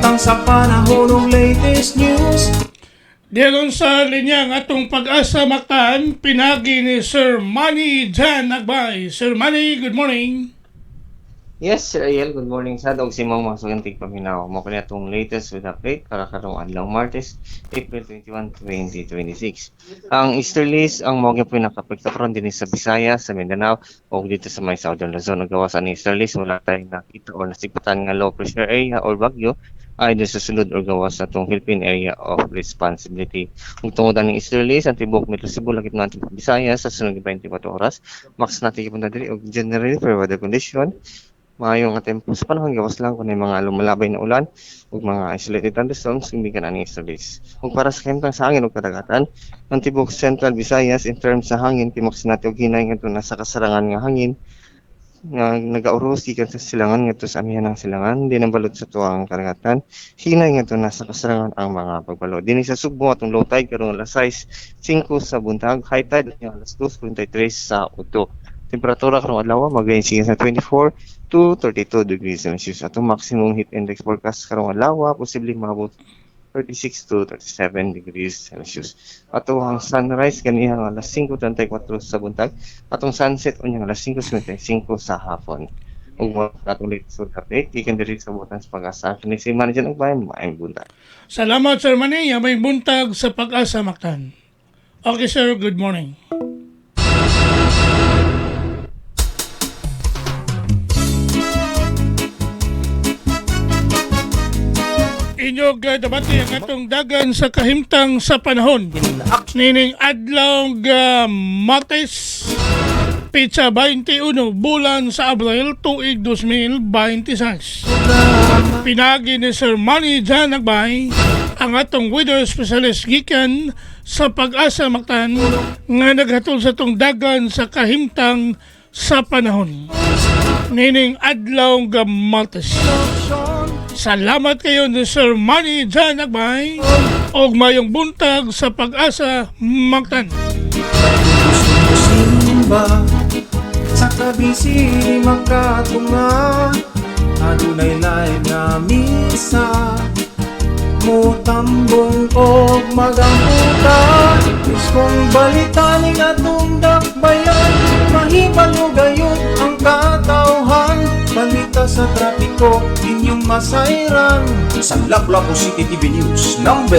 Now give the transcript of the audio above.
Samtang sa panahon ng latest news. Diyan sa linya ng atong pag-asa Mactan, pinagi ni Sir Manny Jan Agbay. Sir Manny, good morning. Yes, Sir Ariel, good morning sa dog. Simang mga sugantig paminaw. Mo kanya itong latest with update para karong adlaw Martes, April 21, 2026. Ang easterlies ang mga po nakapagtapron din sa Bisaya, sa Mindanao, o dito sa may Southern Luzon. Nagawasan ni easterlies, wala tayong nakita o nasipatan nga low pressure area or bagyo ay doon sa sulod or gawas sa itong Philippine Area of Responsibility. Kung tungod ang easterlies, ang tibok Metro Cebu, lagit natin sa Bisaya sa sunod 24 oras. Max natin ipunta diri o generally for weather condition. Maayong tempo sa panahon gawas lang kung may mga lumalabay na ulan ug mga isolated thunderstorms hindi ka na ni easterlies. Ug para sa kemtang sa hangin ug kadagatan, ang tibok Central Visayas in terms sa hangin timoks natin og hinay ngadto nasa kasarangan nga hangin nga nagauros gikan sa silangan ngadto sa amihan ng silangan di balot sa tuwang karagatan hinay ngadto nasa kasarangan ang mga pagbalo dinhi sa Sugbo atong low tide karong alas 6:05 sa buntag, high tide alas 2:43 sa udto. Temperatura karong adlaw mag-range sa 24 to 32 degrees Celsius. Atong maximum heat index forecast karong adlaw posibleng maabot 36 to 37 degrees Celsius. Atong sunrise kaniyang alas 5:34 sa buntag, atong sunset unyang alas 5:55 sa hapon. Ug atong latest update gikan diri sa butan sa pag-asa kini si Manager ng Bayan maayong buntag. Salamat, Sir Manny. May buntag sa pag-asa Mactan. Okay, sir. Good morning. Inyog dabati ang atong dagan sa kahimtang sa panahon. Nining adlaw Martes, Pizza 21, bulan sa Abril, tuig 2026. Pinagi ni Sir Manny Jan Agbay, ang atong weather specialist gikan sa pag-asa Mactan nga naghatol sa atong dagan sa kahimtang sa panahon. Nining adlaw Martes. Salamat kayo ni Sir Manny Jan Agbay og mayong buntag sa pag-asa Mactan. Simba sa kabisi makatunga adunay live nga misa mutambong og magamputa kung balita ning atong dakbayan mahibalo gayud ang katawhan balita sa trapiko inyong masayran sa Lapu-Lapu City TV News #1.